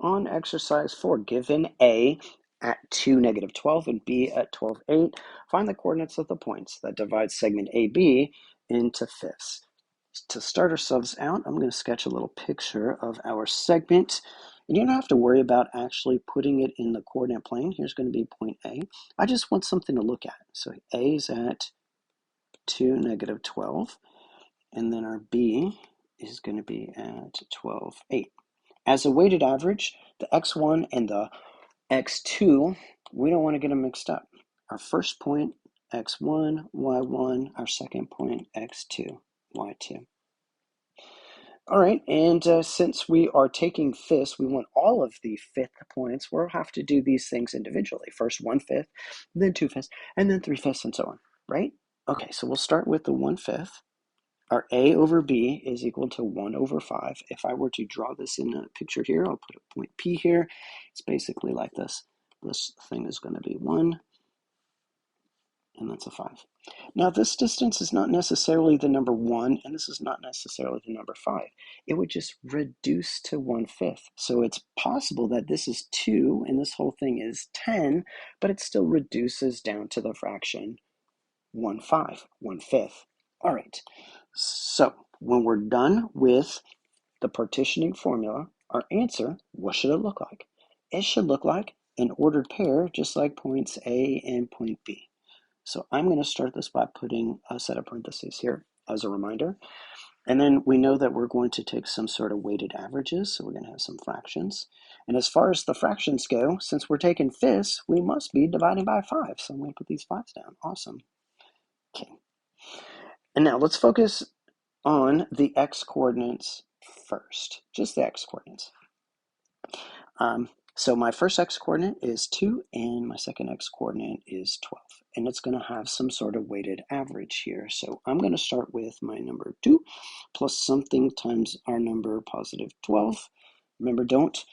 On exercise 4, given A at 2, -12 and B at 12, 8, find the coordinates of the points that divide segment AB into fifths. To start ourselves out, I'm going to sketch a little picture of our segment. And you don't have to worry about actually putting it in the coordinate plane. Here's going to be point A. I just want something to look at. So A is at 2, -12, and then our B is going to be at 12, 8. As a weighted average, the x1 and the x2, we don't want to get them mixed up. Our first point, x1, y1, our second point, x2, y2. All right, and since we are taking fifths, we want all of the fifth points. We'll have to do these things individually. First 1/5, then 2/5, and then 3/5, and so on, right? Okay, so we'll start with the 1/5. Our A over B is equal to 1/5. If I were to draw this in a picture here, I'll put a point P here. It's basically like this. This thing is going to be 1, and that's a 5. Now, this distance is not necessarily the number 1, and this is not necessarily the number 5. It would just reduce to 1/5. So it's possible that this is 2, and this whole thing is 10, but it still reduces down to the fraction 1/5, 1/5. All right, so when we're done with the partitioning formula, our answer, what should it look like? It should look like an ordered pair, just like points A and point B. So I'm going to start this by putting a set of parentheses here as a reminder. And then we know that we're going to take some sort of weighted averages, so we're going to have some fractions. And as far as the fractions go, since we're taking fifths, we must be dividing by 5. So I'm going to put these 5s down. Awesome. Okay. And now let's focus on the x-coordinates first, just the x-coordinates. So my first x-coordinate is 2, and my second x-coordinate is 12. And it's going to have some sort of weighted average here. So I'm going to start with my number 2 plus something times our number positive 12. Remember, don't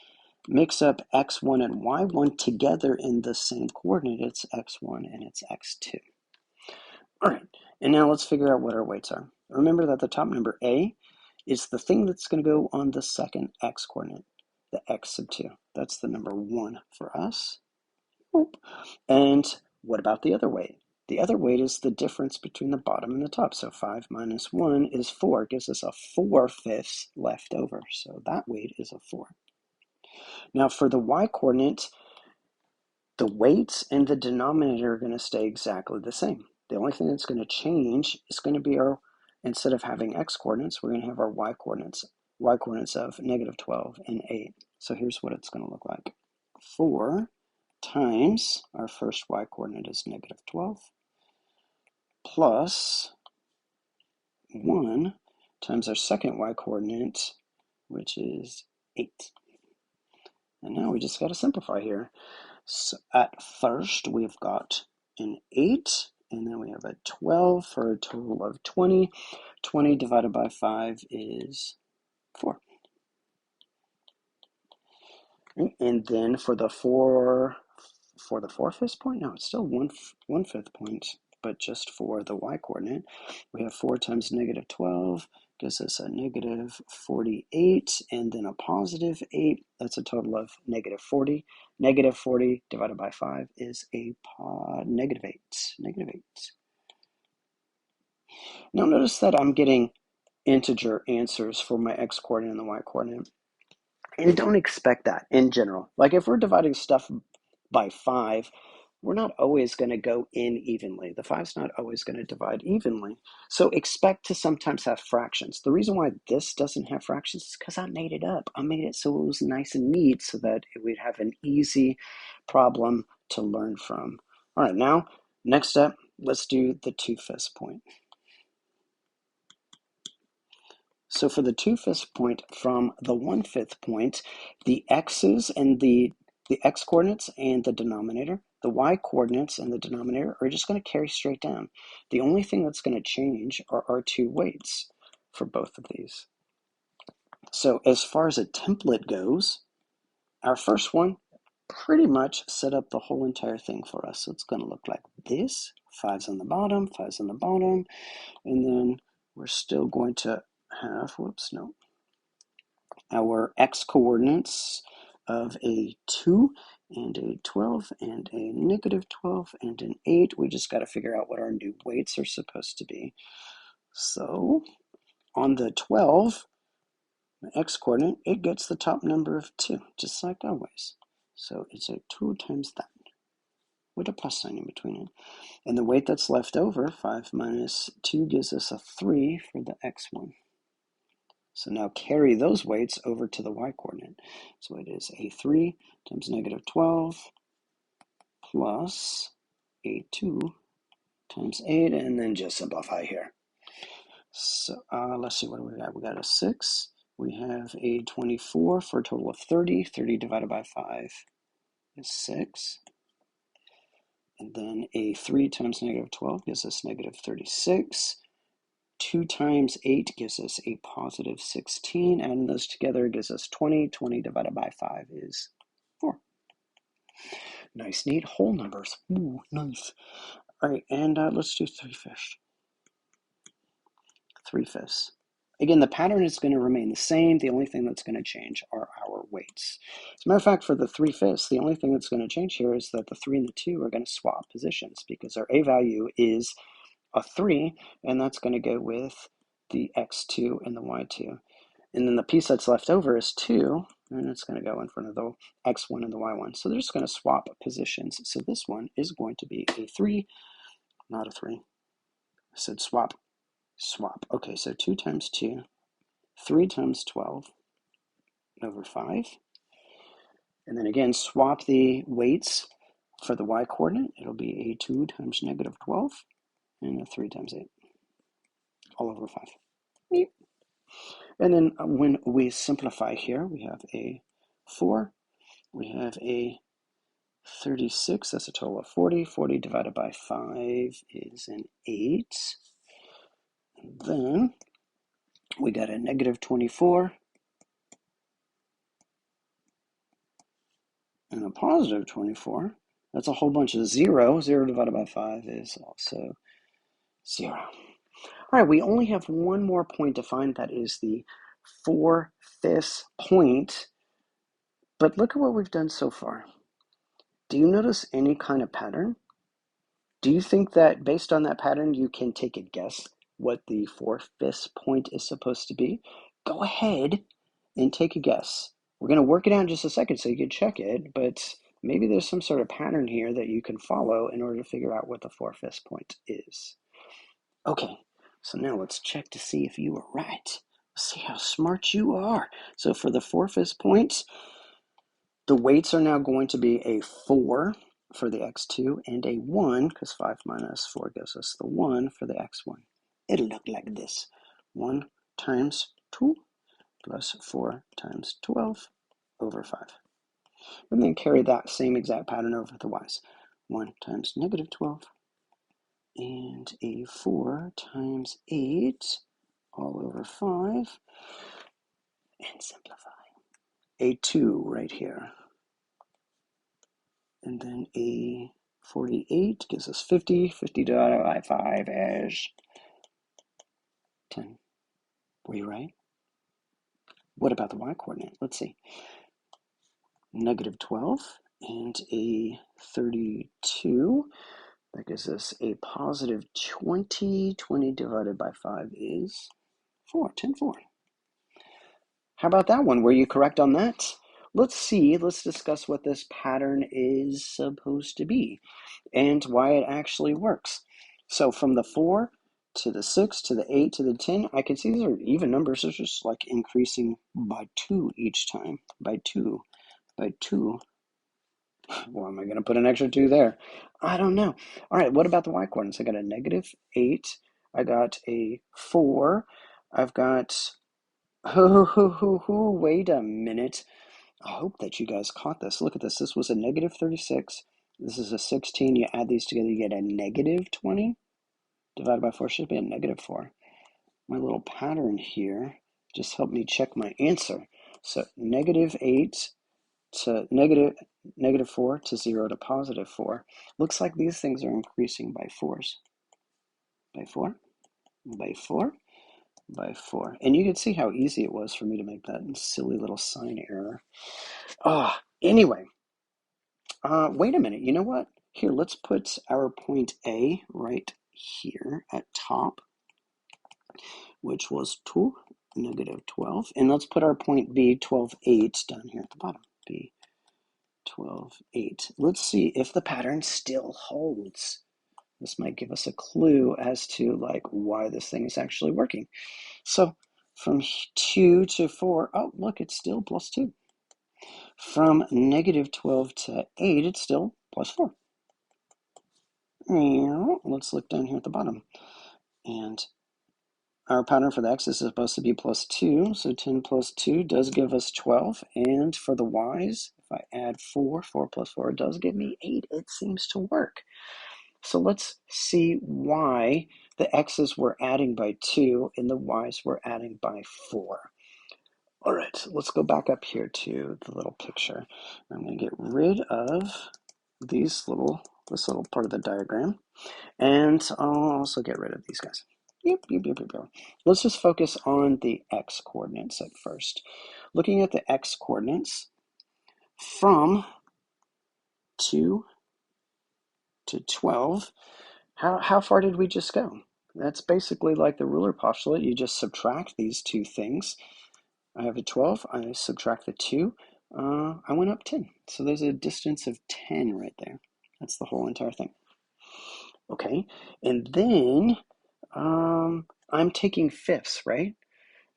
mix up x1 and y1 together in the same coordinate. It's x1 and it's x2. All right, and now let's figure out what our weights are. Remember that the top number A is the thing that's going to go on the second x-coordinate, the x sub 2. That's the number 1 for us. And what about the other weight? The other weight is the difference between the bottom and the top. So 5 minus 1 is 4. It gives us a 4/5 left over. So that weight is a 4. Now for the y-coordinate, the weights and the denominator are going to stay exactly the same. The only thing that's going to change is going to be our, instead of having x-coordinates, we're going to have our y-coordinates of -12 and 8. So here's what it's going to look like. 4 times our first y-coordinate is -12 plus 1 times our second y-coordinate, which is 8. And now we just got to simplify here. So at first, we've got an 8, and then we have a 12 for a total of 20. 20 divided by 5 is 4. And then for the 4/5 point, no, it's still 1/5 point, but just for the y-coordinate, we have 4 times -12 gives us a -48, and then a positive 8. That's a total of -40. -40 divided by 5 is a -8. -8. Now notice that I'm getting integer answers for my x-coordinate and the y-coordinate. And don't expect that in general. Like if we're dividing stuff by 5, we're not always going to go in evenly. The 5's not always going to divide evenly. So expect to sometimes have fractions. The reason why this doesn't have fractions is because I made it up. I made it so it was nice and neat so that we'd have an easy problem to learn from. All right, now, next up, let's do the 2/5 point. So for the 2/5 point from the 1/5 point, the x's and the x-coordinates and the denominator, the y-coordinates and the denominator are just going to carry straight down. The only thing that's going to change are our 2 weights for both of these. So as far as a template goes, our first one pretty much set up the whole entire thing for us. So it's going to look like this, 5's on the bottom, 5's on the bottom, and then we're still going to have, our x-coordinates of a 2 and a 12 and a negative 12 and an 8. We just got to figure out what our new weights are supposed to be. So on the 12, the x-coordinate, it gets the top number of 2, just like always. So it's a 2 times that, with a plus sign in between it. And the weight that's left over, 5 minus 2, gives us a 3 for the x1. So now carry those weights over to the y-coordinate. So it is a 3 times negative 12 plus a 2 times 8, and then just simplify here. So let's see, what do we got? We got a 6. We have a 24 for a total of 30. 30 divided by 5 is 6. And then a 3 times negative 12 gives us negative 36. 2 times 8 gives us a positive 16. Adding those together gives us 20. 20 divided by 5 is 4. Nice, neat whole numbers. Ooh, nice. All right, and let's do 3/5. 3/5. Again, the pattern is going to remain the same. The only thing that's going to change are our weights. As a matter of fact, for the 3/5, the only thing that's going to change here is that the 3 and the 2 are going to swap positions because our A value is a 3, and that's going to go with the x2 and the y2. And then the piece that's left over is 2, and it's going to go in front of the x1 and the y1. So they're just going to swap positions. So this one is going to be a 3, not a 3. I said swap. Swap. Okay, so 2 times 2, 3 times 12 over 5. And then again, swap the weights for the y-coordinate. It'll be a 2 times negative 12 and a 3 times 8, all over 5. Neat. And then when we simplify here, we have a 4. We have a 36. That's a total of 40. 40 divided by 5 is an 8. And then we got a negative 24 and a positive 24. That's a whole bunch of 0. 0 divided by 5 is also 0. All right, we only have one more point to find. That is the 4/5 point. But look at what we've done so far. Do you notice any kind of pattern? Do you think that based on that pattern, you can take a guess what the 4/5 point is supposed to be? Go ahead and take a guess. We're going to work it out in just a second so you can check it, but maybe there's some sort of pattern here that you can follow in order to figure out what the 4/5 point is. Okay, so now let's check to see if you were right. Let's see how smart you are. So for the 4/5 points, the weights are now going to be a 4 for the x2 and a 1, because 5 minus 4 gives us the 1 for the x1. It'll look like this. 1 times 2 plus 4 times 12 over 5. And then carry that same exact pattern over the y's. 1 times negative 12 and a 4 times 8 all over 5. And simplify. A 2 right here. And then a 48 gives us 50. 50 divided by 5 is 10. Were you right? What about the y-coordinate? Let's see. Negative 12 and a 32. That gives us a positive 20. 20 divided by 5 is 4. 10, 4. How about that one? Were you correct on that? Let's see. Let's discuss what this pattern is supposed to be and why it actually works. So from the 4 to the 6 to the 8 to the 10, I can see these are even numbers. They're just like increasing by 2 each time. By 2. By 2. Why am I going to put an extra 2 there? I don't know. All right, what about the y-coordinates? I got a negative 8. I got a 4. I've got... Wait a minute. I hope that you guys caught this. Look at this. This was a negative 36. This is a 16. You add these together, you get a negative 20. Divided by 4 should be a negative 4. My little pattern here just helped me check my answer. So negative 8 to negative 4 to 0 to positive 4. Looks like these things are increasing by 4s. By 4, by 4, by 4. And you can see how easy it was for me to make that silly little sign error. Anyway, wait a minute. You know what? Here, let's put our point A right here at top, which was 2, negative 12. And let's put our point B, 12, 8, down here at the bottom. B, 12, 8. Let's see if the pattern still holds. This might give us a clue as to like why this thing is actually working. So from 2 to 4, oh, look, it's still plus 2. From negative 12 to 8, it's still plus 4. Let's look down here at the bottom. And our pattern for the x is supposed to be plus 2, so 10 plus 2 does give us 12. And for the y's, if I add 4, 4 plus 4 does give me 8. It seems to work. So let's see why the x's were adding by 2 and the y's were adding by 4. All right, let's go back up here to the little picture. I'm going to get rid of this little part of the diagram, and I'll also get rid of these guys. Yep. Let's just focus on the x coordinates at first. Looking at the x coordinates, from 2 to 12, how far did we just go? That's basically like the ruler postulate. You just subtract these two things. I have a 12, I subtract the 2, I went up 10. So there's a distance of 10 right there. That's the whole entire thing. Okay, and then I'm taking fifths, right?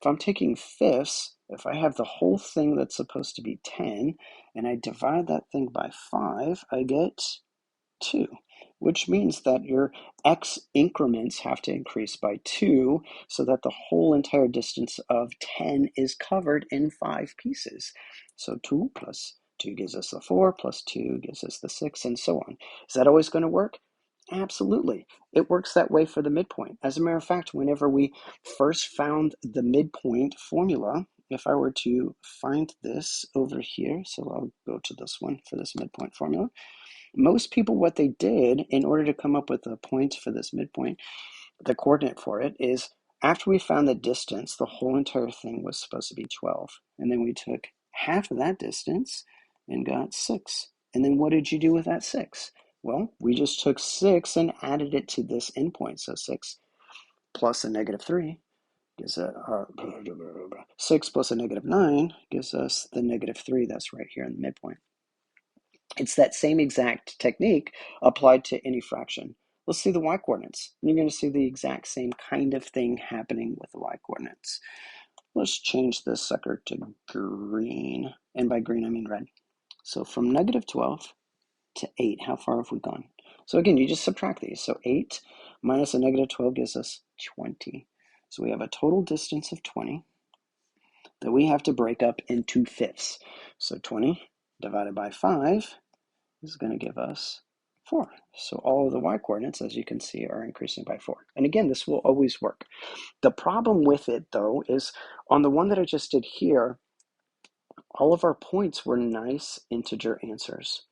If I'm taking fifths, if I have the whole thing that's supposed to be 10, and I divide that thing by 5, I get 2, which means that your x increments have to increase by 2 so that the whole entire distance of 10 is covered in 5 pieces. So 2 plus 2 gives us the 4, plus 2 gives us the 6, and so on. Is that always going to work? Absolutely. It works that way for the midpoint. As a matter of fact, whenever we first found the midpoint formula, if I were to find this over here, so I'll go to this one for this midpoint formula. Most people, what they did in order to come up with a point for this midpoint, the coordinate for it is after we found the distance, the whole entire thing was supposed to be 12. And then we took half of that distance and got 6. And then what did you do with that 6? Well, we just took 6 and added it to this endpoint. So 6 plus a negative 3 gives a 6 plus a negative 9 gives us the negative 3 that's right here in the midpoint. It's that same exact technique applied to any fraction. Let's see the y-coordinates. You're going to see the exact same kind of thing happening with the y-coordinates. Let's change this sucker to green. And by green, I mean red. So from negative 12 to 8, how far have we gone? So again, you just subtract these. So 8 minus a negative 12 gives us 20. So we have a total distance of 20 that we have to break up into fifths. So 20 divided by 5 is going to give us 4. So all of the y-coordinates, as you can see, are increasing by 4. And again, this will always work. The problem with it, though, is on the one that I just did here, all of our points were nice integer answers.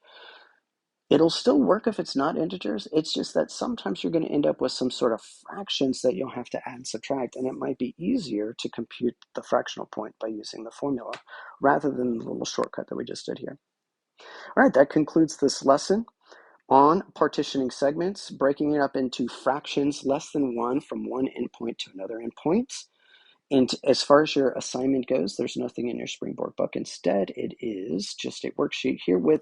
It'll still work if it's not integers. It's just that sometimes you're going to end up with some sort of fractions that you'll have to add and subtract, and it might be easier to compute the fractional point by using the formula rather than the little shortcut that we just did here. All right, that concludes this lesson on partitioning segments, breaking it up into fractions less than 1 from one endpoint to another endpoint. And as far as your assignment goes, there's nothing in your Springboard book. Instead, it is just a worksheet here with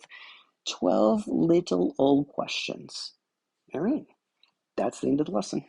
12 little old questions. All right, that's the end of the lesson.